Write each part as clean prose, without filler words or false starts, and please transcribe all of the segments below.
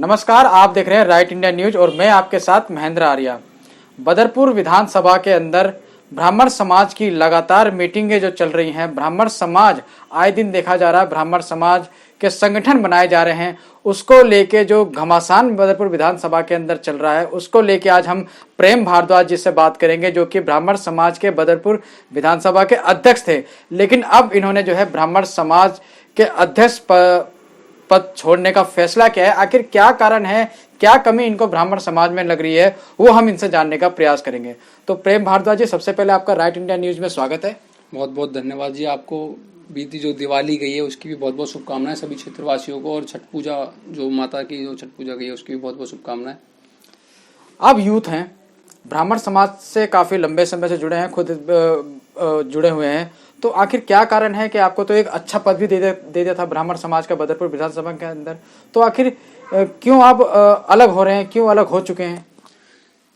नमस्कार, आप देख रहे हैं राइट इंडिया न्यूज और मैं आपके साथ महेंद्र आर्या। बदरपुर विधानसभा के अंदर ब्राह्मण समाज की लगातार मीटिंगें जो चल रही हैं, ब्राह्मण समाज आए दिन देखा जा रहा है, ब्राह्मण समाज के संगठन बनाए जा रहे हैं, उसको लेके जो घमासान बदरपुर विधानसभा के अंदर चल रहा है, उसको लेके आज हम प्रेम भारद्वाज जी से बात करेंगे, जो कि ब्राह्मण समाज के बदरपुर विधानसभा के अध्यक्ष थे, लेकिन अब इन्होंने जो है ब्राह्मण समाज के अध्यक्ष पद छोड़ने का फैसला किया है। आखिर क्या कारण है, क्या कमी इनको ब्राह्मण समाज में लग रही है, वो हम इनसे जानने का प्रयास करेंगे। तो प्रेम भारद्वाज जी, सबसे पहले आपका राइट इंडिया न्यूज में स्वागत है। बहुत बहुत धन्यवाद जी। आपको बीती जो दिवाली गई है उसकी भी बहुत बहुत शुभकामनाएं सभी क्षेत्रवासियों को, और छठ पूजा जो माता की जो छठ पूजा गई है उसकी भी बहुत बहुत शुभकामनाएं। आप यूथ हैं, ब्राह्मण समाज से काफी लंबे समय से जुड़े हैं, खुद जुड़े हुए हैं, तो आखिर क्या कारण है कि आपको तो एक अच्छा पद भी दे दिया था ब्राह्मण समाज का बदरपुर विधानसभा के अंदर, तो आखिर क्यों आप अलग हो रहे हैं, क्यों अलग हो चुके हैं?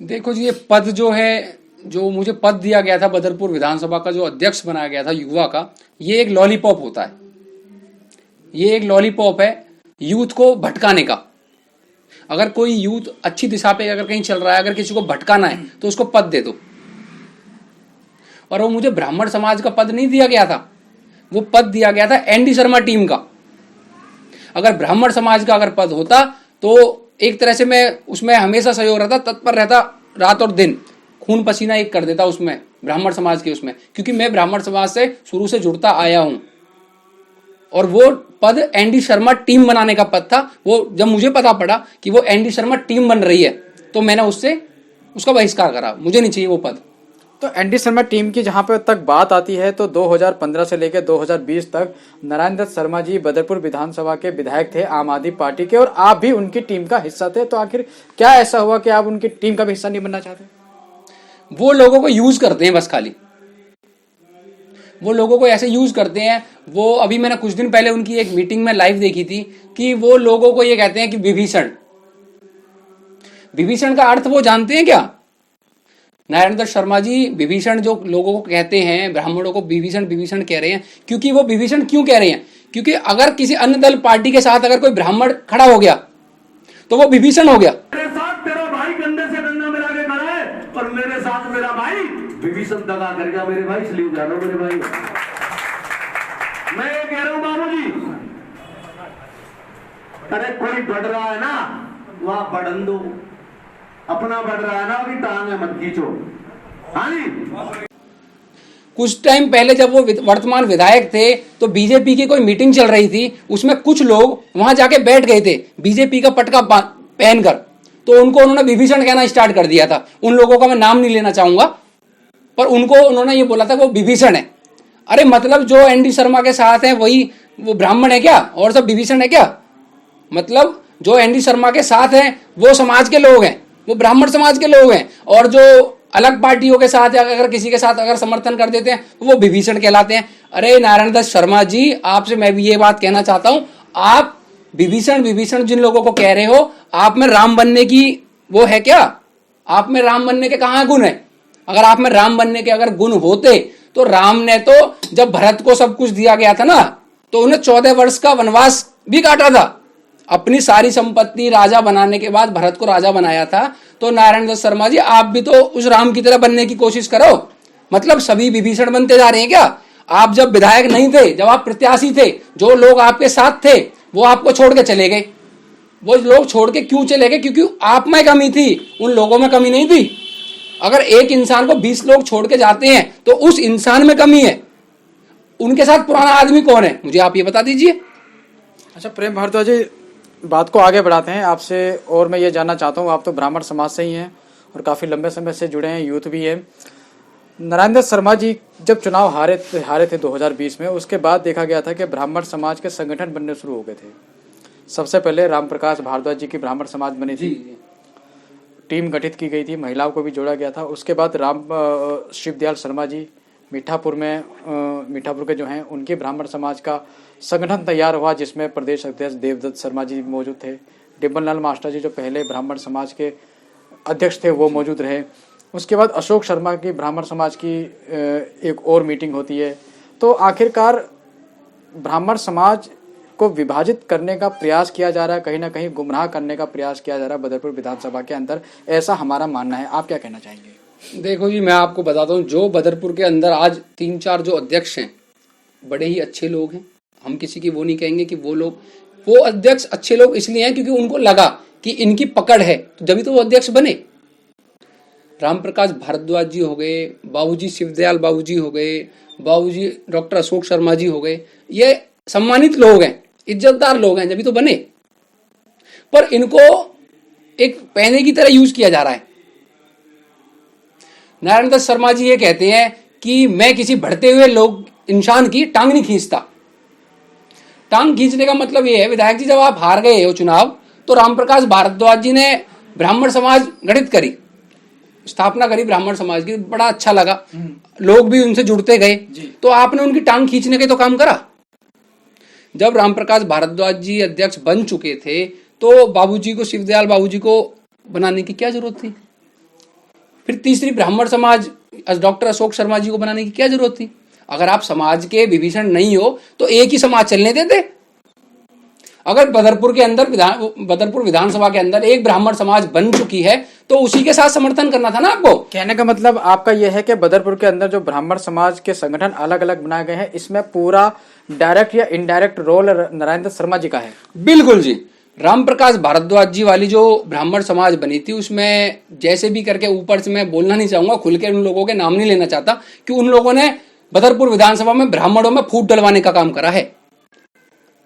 देखो जी, ये पद जो है, जो मुझे पद दिया गया था बदरपुर विधानसभा का, जो अध्यक्ष बनाया गया था युवा का, ये एक लॉलीपॉप होता है। ये एक लॉलीपॉप है यूथ को भटकाने का। अगर कोई यूथ अच्छी दिशा पे अगर कहीं चल रहा है, अगर किसी को भटकाना है तो उसको पद दे दो। और वो मुझे ब्राह्मण समाज का पद नहीं दिया गया था, वो पद दिया गया था एनडी शर्मा टीम का। अगर ब्राह्मण समाज का अगर पद होता तो एक तरह से मैं उसमें हमेशा सहयोग रहता, तत्पर रहता, रात और दिन खून पसीना एक कर देता उसमें, ब्राह्मण समाज के उसमें, क्योंकि मैं ब्राह्मण समाज से शुरू से जुड़ता आया हूं। और वो पद एनडी शर्मा टीम बनाने का पद था। वो जब मुझे पता पड़ा कि वो एनडी शर्मा टीम बन रही है तो मैंने उसका बहिष्कार करा, मुझे नहीं चाहिए वो पद। तो एनडी शर्मा टीम की जहां पर तक बात आती है तो 2015 से लेकर 2020 तक नारायण दत्त शर्मा जी बदरपुर विधानसभा के विधायक थे आम आदमी पार्टी के, और आप भी उनकी टीम का हिस्सा थे। तो आखिर क्या ऐसा हुआ कि आप उनकी टीम का भी हिस्सा नहीं बनना चाहते? वो लोगों को यूज करते हैं बस, खाली वो लोगों को ऐसे यूज करते हैं। वो अभी मैंने कुछ दिन पहले उनकी एक मीटिंग में लाइव देखी थी कि वो लोगों को ये कहते हैं कि विभीषण का अर्थ वो जानते हैं क्या? नारायण दत्त शर्मा जी विभीषण जो लोगों को कहते हैं, ब्राह्मणों को विभीषण कह रहे हैं, क्योंकि वो विभीषण क्यों कह रहे हैं? क्योंकि अगर किसी अन्य दल पार्टी के साथ अगर कोई ब्राह्मण खड़ा हो गया तो वो विभीषण हो गया। मेरे साथ तेरा भाई कंधे से कंधा मिला के खड़ा है और मेरे साथ मेरा भाई विभीषण दगा करेगा मेरे भाई, इसलिए जानो मेरे भाई। मैं ये कह रहा हूं बाबूजी, अरे कोई बढ़ रहा है ना वहां बढ़न दो, अपना बढ़ रहा है ना अभी टांग है मत खींचो। हाँ जी। कुछ टाइम पहले जब वो वर्तमान विधायक थे तो बीजेपी की कोई मीटिंग चल रही थी, उसमें कुछ लोग वहां जाके बैठ गए थे बीजेपी का पटका पहनकर, तो उनको उन्होंने विभीषण कहना स्टार्ट कर दिया था। उन लोगों का मैं नाम नहीं लेना चाहूंगा, पर उनको उन्होंने ये बोला था वो विभीषण है। अरे मतलब जो एनडी शर्मा के साथ है वही वो ब्राह्मण है क्या और सब विभीषण है क्या? मतलब जो एनडी शर्मा के साथ है वो समाज के लोग हैं, वो ब्राह्मण समाज के लोग हैं, और जो अलग पार्टियों के साथ अगर किसी के साथ अगर समर्थन कर देते हैं तो वो विभीषण कहलाते हैं। अरे नारायण दत्त शर्मा जी, आपसे मैं भी ये बात कहना चाहता हूं, आप विभीषण जिन लोगों को कह रहे हो, आप में राम बनने की वो है क्या? आप में राम बनने के कहां गुण है? अगर आप में राम बनने के अगर गुण होते तो राम ने तो जब भरत को सब कुछ दिया गया था ना, तो उन्हें 14 वर्ष का वनवास भी काटा था। अपनी सारी संपत्ति राजा बनाने के बाद भरत को राजा बनाया था। तो नारायण दत्त शर्मा जी, आप भी तो उस राम की तरह बनने की कोशिश करो। मतलब सभी विभीषण बनते जा रहे हैं क्या? आप जब विधायक नहीं थे, जब आप प्रत्याशी थे, जो लोग आपके साथ थे वो आपको छोड़ के चले गए। वो लोग छोड़ के क्यों चले गए? क्योंकि आप में कमी थी, उन लोगों में कमी नहीं थी। अगर एक इंसान को 20 लोग छोड़ के जाते हैं तो उस इंसान में कमी है। उनके साथ पुराना आदमी कौन है, मुझे आप ये बता दीजिए। अच्छा प्रेम भारद्वाज जी, बात को आगे बढ़ाते हैं आपसे, और मैं ये जानना चाहता हूँ, आप तो ब्राह्मण समाज से ही हैं और काफ़ी लंबे समय से जुड़े हैं, यूथ भी है। नारायण दत्त शर्मा जी जब चुनाव हारे थे 2020 में, उसके बाद देखा गया था कि ब्राह्मण समाज के संगठन बनने शुरू हो गए थे। सबसे पहले राम प्रकाश भारद्वाज जी की ब्राह्मण समाज बनी थी, टीम गठित की गई थी, महिलाओं को भी जोड़ा गया था। उसके बाद शिवदयाल शर्मा जी मीठापुर के जो हैं उनके ब्राह्मण समाज का संगठन तैयार हुआ, जिसमें प्रदेश अध्यक्ष देवदत्त शर्मा जी मौजूद थे। डिम्बललाल मास्टर जी जो पहले ब्राह्मण समाज के अध्यक्ष थे वो मौजूद रहे। उसके बाद अशोक शर्मा की ब्राह्मण समाज की एक और मीटिंग होती है। तो आखिरकार ब्राह्मण समाज को विभाजित करने का प्रयास किया जा रहा है, कहीं ना कहीं गुमराह करने का प्रयास किया जा रहा है बदरपुर विधानसभा के अंदर, ऐसा हमारा मानना है। आप क्या कहना चाहेंगे? देखो जी, मैं आपको बताता हूँ, जो बदरपुर के अंदर आज 3-4 जो अध्यक्ष हैं बड़े ही अच्छे लोग हैं। हम किसी की वो नहीं कहेंगे कि वो अध्यक्ष अच्छे लोग इसलिए हैं क्योंकि उनको लगा कि इनकी पकड़ है, तो जब तो वो अध्यक्ष बने। राम प्रकाश भारद्वाज जी हो गए, बाबूजी शिवदयाल बाबूजी हो गए, बाबूजी डॉक्टर अशोक शर्मा जी हो गए, ये सम्मानित लोग हैं, इज्जतदार लोग हैं, जब तो बने। पर इनको एक पहने की तरह यूज किया जा रहा है। नारायण दत्त शर्मा जी ये कहते हैं कि मैं किसी बढ़ते हुए लोग इंसान की टांग नहीं खींचता। टांग खींचने का मतलब ये है, विधायक जी जब आप हार गए हो चुनाव, तो रामप्रकाश भारद्वाज जी ने ब्राह्मण समाज गठित करी, स्थापना करी ब्राह्मण समाज की, बड़ा अच्छा लगा, लोग भी उनसे जुड़ते गए, तो आपने उनकी टांग खींचने के तो काम करा। जब रामप्रकाश भारद्वाज जी अध्यक्ष बन चुके थे तो बाबूजी को, शिवदयाल बाबूजी को बनाने की क्या जरूरत थी? फिर तीसरी ब्राह्मण समाज डॉक्टर अशोक शर्मा जी को बनाने की क्या जरूरत थी? अगर आप समाज के विभीषण नहीं हो तो एक ही समाज चलने देते। अगर बदरपुर विधानसभा के अंदर एक ब्राह्मण समाज बन चुकी है तो उसी के साथ समर्थन करना था ना आपको। कहने का मतलब आपका यह है कि बदरपुर के अंदर जो ब्राह्मण समाज के संगठन अलग अलग बनाए गए हैं, इसमें पूरा डायरेक्ट या इनडायरेक्ट रोल नारायण दत्त शर्मा जी का है। बिल्कुल जी। रामप्रकाश भारद्वाज जी वाली जो ब्राह्मण समाज बनी थी, उसमें जैसे भी करके, ऊपर से मैं बोलना नहीं चाहूंगा, खुल के उन लोगों के नाम नहीं लेना चाहता, कि उन लोगों ने बदरपुर विधानसभा में ब्राह्मणों में फूट डलवाने का काम करा है।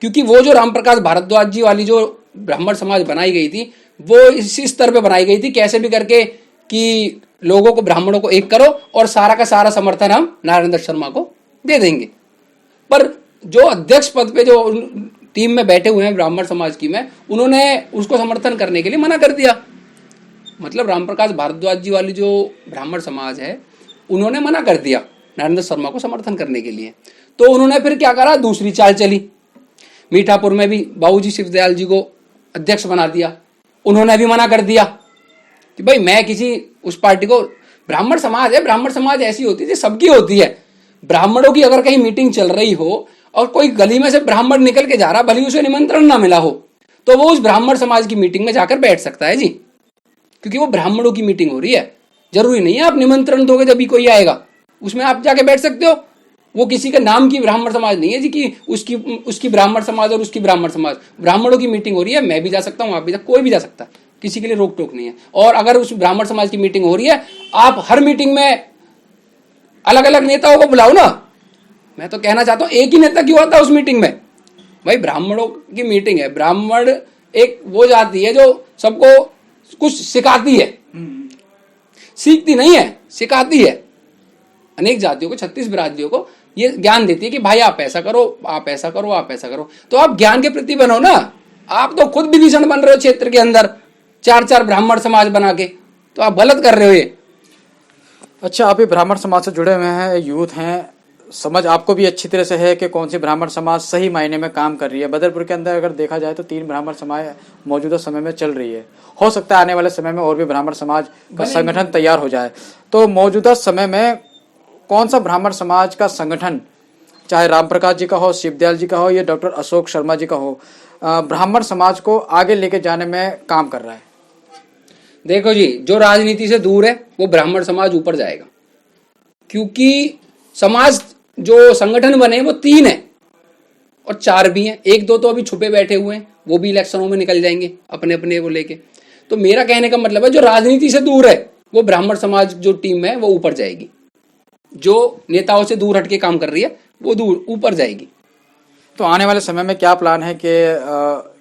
क्योंकि वो जो रामप्रकाश भारद्वाज जी वाली जो ब्राह्मण समाज बनाई गई थी, वो इसी स्तर पे बनाई गई थी, कैसे भी करके कि लोगों को, ब्राह्मणों को एक करो और सारा का सारा समर्थन हम नारायण दत्त शर्मा को दे देंगे। पर जो अध्यक्ष पद पे जो टीम में बैठे हुए हैं ब्राह्मण समाज की में, उन्होंने उसको समर्थन करने के लिए मना कर दिया। मतलब रामप्रकाश भारद्वाज जी वाली जो ब्राह्मण समाज है, उन्होंने मना कर दिया नारायण दत्त शर्मा को समर्थन करने के लिए। तो उन्होंने फिर क्या करा, दूसरी चाल चली। मीठापुर में भी बाबूजी शिवदयाल जी को अध्यक्ष बना दिया, उन्होंने भी मना कर दिया कि भाई मैं किसी उस पार्टी को, ब्राह्मण समाज है, ब्राह्मण समाज ऐसी होती है, सबकी होती है। ब्राह्मणों की अगर कहीं मीटिंग चल रही हो और कोई गली में से ब्राह्मण निकल के जा रहा, भले उसे निमंत्रण ना मिला हो, तो वो उस ब्राह्मण समाज की मीटिंग में जाकर बैठ सकता है जी, क्योंकि वो ब्राह्मणों की मीटिंग हो रही है। जरूरी नहीं है आप निमंत्रण दोगे जब भी कोई आएगा, उसमें आप जाके बैठ सकते हो। वो किसी के नाम की ब्राह्मण समाज नहीं है जी कि उसकी ब्राह्मण समाज और उसकी ब्राह्मण समाज, ब्राह्मणों की मीटिंग हो रही है, मैं भी जा सकता हूँ, आप भी कोई भी जा सकता है, किसी के लिए रोक टोक नहीं है। और अगर उस ब्राह्मण समाज की मीटिंग हो रही है, आप हर मीटिंग में अलग अलग नेताओं को बुलाओ ना। मैं तो कहना चाहता हूं, एक ही नेता क्यों आता है उस मीटिंग में? भाई ब्राह्मणों की मीटिंग है, ब्राह्मण एक वो जाति है जो सबको कुछ सिखाती है, सीखती नहीं है, सिखाती है। अनेक जातियों को, 36 बिरादरियों को ये ज्ञान देती है कि भाई आप ऐसा करो, आप ऐसा करो, आप ऐसा करो। तो आप ज्ञान के प्रति बनो ना। आप तो खुद विभीषण बन रहे हो क्षेत्र के अंदर, 4-4 ब्राह्मण समाज बना के, तो आप गलत कर रहे हो ये। अच्छा, आप भी ब्राह्मण समाज से जुड़े हुए हैं, यूथ हैं, समझ आपको भी अच्छी तरह से है कि कौन सी ब्राह्मण समाज सही मायने में काम कर रही है। बदरपुर के अंदर अगर देखा जाए तो 3 ब्राह्मण समाज मौजूदा समय में चल रही है। हो सकता है आने वाले समय में और भी ब्राह्मण समाज का संगठन तैयार हो जाए। तो मौजूदा समय में कौन सा ब्राह्मण समाज का संगठन, चाहे रामप्रकाश जी का हो, शिवदयाल जी का हो या डॉक्टर अशोक शर्मा जी का हो, ब्राह्मण समाज को आगे लेके जाने में काम कर रहा है? देखो जी, जो राजनीति से दूर है वो ब्राह्मण समाज ऊपर जाएगा, क्योंकि समाज जो संगठन बने वो 3 है और 4 भी हैं, 1-2 तो अभी छुपे बैठे हुए हैं, वो भी इलेक्शनों में निकल जाएंगे अपने अपने को लेके। तो मेरा कहने का मतलब है, जो राजनीति से दूर है वो ब्राह्मण समाज जो टीम है वो ऊपर जाएगी, जो नेताओं से दूर हटके काम कर रही है वो दूर ऊपर जाएगी। तो आने वाले समय में क्या प्लान है कि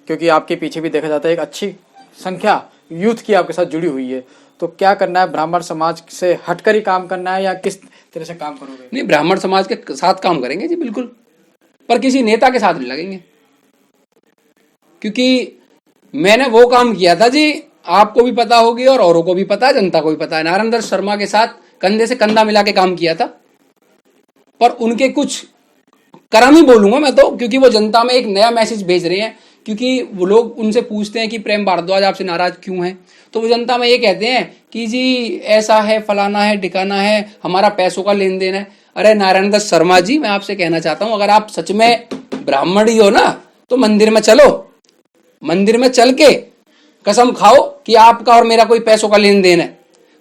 क्योंकि आपके पीछे भी देखा जाता है एक अच्छी संख्या यूथ की आपके साथ जुड़ी हुई है, तो क्या करना है? ब्राह्मण समाज से हटकर ही काम करना है या किस तरह से काम करोगे? नहीं, ब्राह्मण समाज के साथ काम करेंगे जी बिल्कुल, पर किसी नेता के साथ नहीं लगेंगे। क्योंकि मैंने वो काम किया था जी, आपको भी पता होगी और औरों को भी पता है, जनता को भी पता है, नारायण दत्त शर्मा के साथ कंधे से कंधा मिला के काम किया था। पर उनके कुछ कर्म ही बोलूंगा मैं तो, क्योंकि वो जनता में एक नया मैसेज भेज रहे हैं। क्योंकि वो लोग उनसे पूछते हैं कि प्रेम भारद्वाज आपसे नाराज क्यों है, तो वो जनता में ये कहते हैं कि जी ऐसा है, फलाना है, ठिकाना है, हमारा पैसों का लेन देन है। अरे नारायण दत्त शर्मा जी, मैं आपसे कहना चाहता हूं, अगर आप सच में ब्राह्मण ही हो ना, तो मंदिर में चलो, मंदिर में चल के कसम खाओ कि आपका और मेरा कोई पैसों का लेन देन है।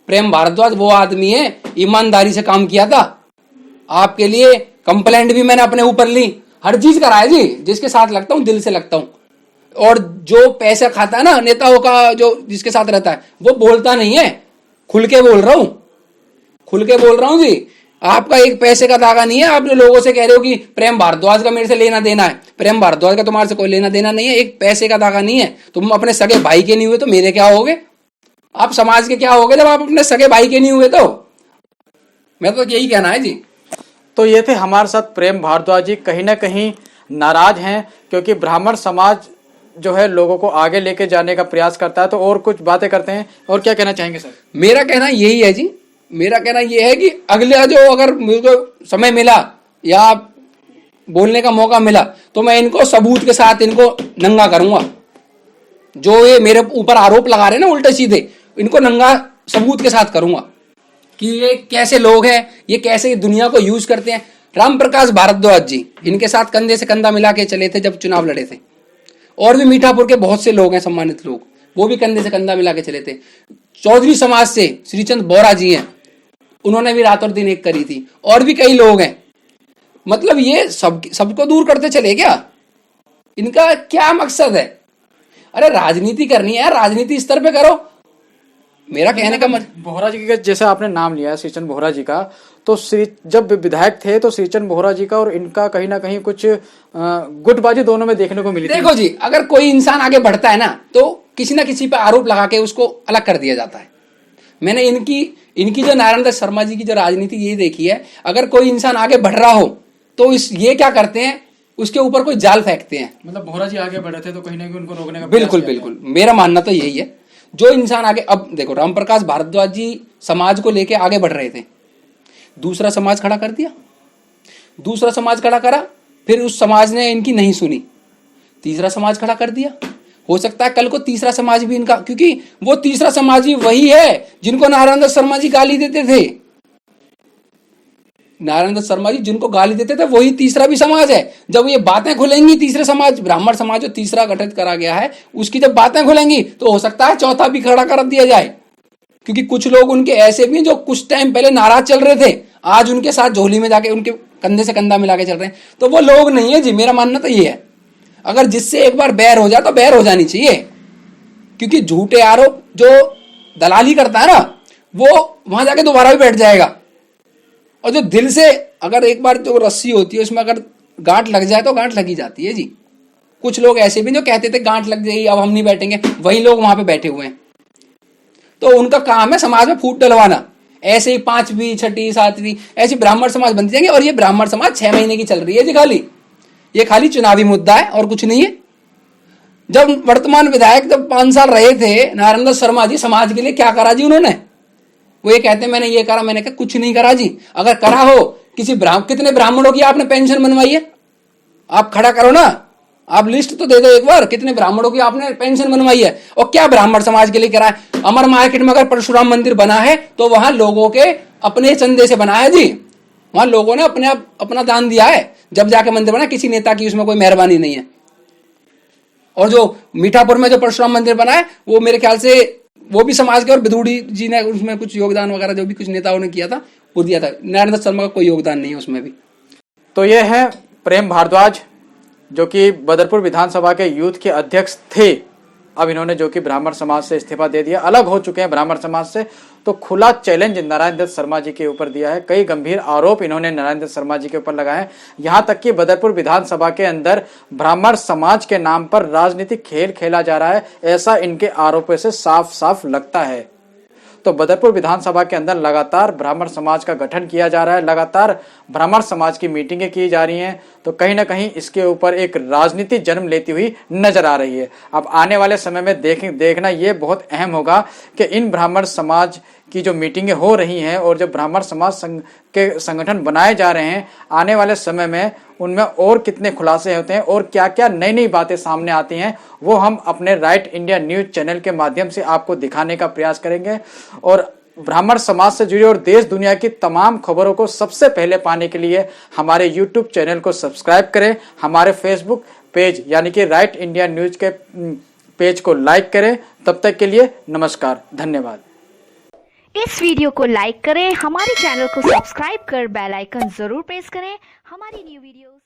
प्रेम भारद्वाज वो आदमी है, ईमानदारी से काम किया था। आपके लिए कंप्लेंट भी मैंने अपने ऊपर ली, हर चीज कराया जी। जिसके साथ लगता हूं दिल से लगता हूं, और जो पैसा खाता है ना नेताओं का, जो जिसके साथ रहता है वो बोलता नहीं है। खुल के बोल रहा हूं, खुल के बोल रहा हूं जी। आपका एक पैसे का धागा नहीं है। आप जो लोगों से कह रहे हो कि प्रेम भारद्वाज का मेरे से लेना देना है, प्रेम भारद्वाज का तुम्हारे से कोई लेना देना नहीं है। एक पैसे का धागा नहीं है। तुम अपने सगे भाई के नहीं हुए तो मेरे क्या होगे? आप समाज के क्या होगे जब आप अपने सगे भाई के नहीं हुए? तो मैं तो यही कहना है जी। तो ये थे हमारे साथ प्रेम भारद्वाज जी। कहीं ना कहीं नाराज हैं क्योंकि ब्राह्मण समाज जो है लोगों को आगे लेके जाने का प्रयास करता है। तो और कुछ बातें करते हैं, और क्या कहना चाहेंगे सर? मेरा कहना यही है जी, मेरा कहना यह है कि अगला जो अगर मुझको समय मिला या बोलने का मौका मिला तो मैं इनको सबूत के साथ इनको नंगा करूंगा। जो ये मेरे ऊपर आरोप लगा रहे हैं ना उल्टे सीधे, इनको नंगा सबूत के साथ करूंगा कि ये कैसे लोग हैं, ये कैसे दुनिया को यूज करते हैं। राम प्रकाश भारद्वाज जी इनके साथ कंधे से कंधा मिला के चले थे जब चुनाव लड़े थे। और भी मीठापुर के बहुत से लोग हैं, सम्मानित लोग, वो भी कंधे से कंधा मिला के चले थे। चौधरी समाज से श्रीचंद बोहरा जी हैं, उन्होंने भी रात और दिन एक करी थी। और भी कई लोग हैं। मतलब ये सबको दूर करते चले क्या? इनका क्या मकसद है? अरे राजनीति करनी है, राजनीति स्तर पे करो। मेरा कहने का बोहरा जी का जैसे आपने नाम लिया है, श्रीचंद बोहरा जी का, तो जब विधायक थे तो श्रीचंद बोहरा जी का और इनका कहीं ना कहीं कुछ गुटबाजी दोनों में देखने को मिली। देखो जी, अगर कोई इंसान आगे बढ़ता है ना तो किसी ना किसी पे आरोप लगा के उसको अलग कर दिया जाता है। मैंने इनकी जो नारायण दत्त शर्मा जी की जो राजनीति ये देखी है, अगर कोई इंसान आगे बढ़ रहा हो तो ये क्या करते हैं, उसके ऊपर कोई जाल फेंकते हैं। मतलब बोहरा जी आगे बढ़े थे तो कहीं ना कहीं उनको रोकने का बिल्कुल बिल्कुल मेरा मानना तो यही है। जो इंसान आगे, अब देखो राम प्रकाश भारद्वाज जी समाज को लेके आगे बढ़ रहे थे, दूसरा समाज खड़ा कर दिया, दूसरा समाज खड़ा करा, फिर उस समाज ने इनकी नहीं सुनी, तीसरा समाज खड़ा कर दिया। हो सकता है कल को तीसरा समाज भी इनका, क्योंकि वो तीसरा समाज भी वही है जिनको नारायण दत्त शर्मा जी गाली देते थे। नारायण दत्त शर्मा जी जिनको गाली देते थे वही तीसरा भी समाज है। जब ये बातें खुलेंगी, तीसरे समाज, ब्राह्मण समाज जो तीसरा गठित करा गया है, उसकी जब बातें खुलेंगी तो हो सकता है चौथा भी खड़ा कर दिया जाए। क्योंकि कुछ लोग उनके ऐसे भी हैं जो कुछ टाइम पहले नाराज चल रहे थे, आज उनके साथ झोली में जाके उनके कंधे से कंधा मिला के चल रहे हैं। तो वो लोग नहीं है जी, मेरा मानना तो ये है। अगर जिससे एक बार बैर हो जाए तो बैर हो जानी चाहिए। क्योंकि झूठे आरोप जो दलाली करता है ना, वो वहां जाके दोबारा भी बैठ जाएगा। और जो दिल से, अगर एक बार जो रस्सी होती है उसमें अगर गांठ लग जाए तो गांठ लगी जाती है जी। कुछ लोग ऐसे भी जो कहते थे गांठ लग जाएगी अब हम नहीं बैठेंगे, वही लोग वहां पे बैठे हुए हैं। तो उनका काम है समाज में फूट डलवाना। ऐसे ही 5वीं 6वीं 7वीं ऐसी ब्राह्मण समाज बनती जाएंगे। और ये ब्राह्मण समाज 6 महीने की चल रही है जी। ये खाली चुनावी मुद्दा है और कुछ नहीं है। जब वर्तमान विधायक जब 5 साल रहे थे नारायण दत्त शर्मा जी, समाज के लिए क्या करा जी उन्होंने? वो ये कहते हैं मैंने ये करा, मैंने कहा कुछ नहीं करा जी। अगर करा हो कितने ब्राह्मणों की आपने पेंशन बनवाई है? आप खड़ा करो ना, आप लिस्ट तो दे दो एक बार, कितने ब्राह्मणों की आपने पेंशन बनवाई है और क्या ब्राह्मण समाज के लिए करा है? अमर मार्केट में अगर परशुराम मंदिर बना है तो वहां लोगों के अपने चंदे से बना है जी। वहां लोगों ने अपने आप अपना दान दिया है जब जाके मंदिर बना, किसी नेता की उसमें कोई मेहरबानी नहीं है। और जो मीठापुर में जो परशुराम मंदिर बना है वो मेरे ख्याल से वो भी समाज के, और बिधूड़ी जी ने उसमें कुछ योगदान वगैरह जो भी कुछ नेताओं ने किया था वो दिया था। नारायण दत्त शर्मा का कोई योगदान नहीं है उसमें भी। तो ये है प्रेम भारद्वाज जो कि बदरपुर विधानसभा के यूथ के अध्यक्ष थे। अब इन्होंने जो कि ब्राह्मण समाज से इस्तीफा दे दिया, अलग हो चुके हैं ब्राह्मण समाज से। तो खुला चैलेंज नारायण दत्त शर्मा जी के ऊपर दिया है। कई गंभीर आरोप इन्होंने नारायण दत्त शर्मा जी के ऊपर लगाए। यहां तक कि बदरपुर विधानसभा के अंदर ब्राह्मण समाज के नाम पर राजनीतिक खेल खेला जा रहा है, ऐसा इनके आरोपों से साफ साफ लगता है। तो बदरपुर विधानसभा के अंदर लगातार ब्राह्मण समाज का गठन किया जा रहा है, लगातार ब्राह्मण समाज की मीटिंगें की जा रही हैं। तो कहीं ना कहीं इसके ऊपर एक राजनीति जन्म लेती हुई नजर आ रही है। अब आने वाले समय में देखना ये बहुत अहम होगा कि इन ब्राह्मण समाज की जो मीटिंगें हो रही हैं और जो ब्राह्मण समाज के संगठन बनाए जा रहे हैं, आने वाले समय में उनमें और कितने खुलासे होते हैं और क्या क्या नई नई बातें सामने आती हैं, वो हम अपने राइट इंडिया न्यूज चैनल के माध्यम से आपको दिखाने का प्रयास करेंगे। और ब्राह्मण समाज से जुड़ी और देश दुनिया की तमाम खबरों को सबसे पहले पाने के लिए हमारे YouTube चैनल को सब्सक्राइब करें, हमारे Facebook पेज यानी कि राइट इंडिया न्यूज के पेज को लाइक करें। तब तक के लिए नमस्कार, धन्यवाद। इस वीडियो को लाइक करें, हमारे चैनल को सब्सक्राइब कर बेल आइकन जरूर प्रेस करें हमारी न्यू वीडियोस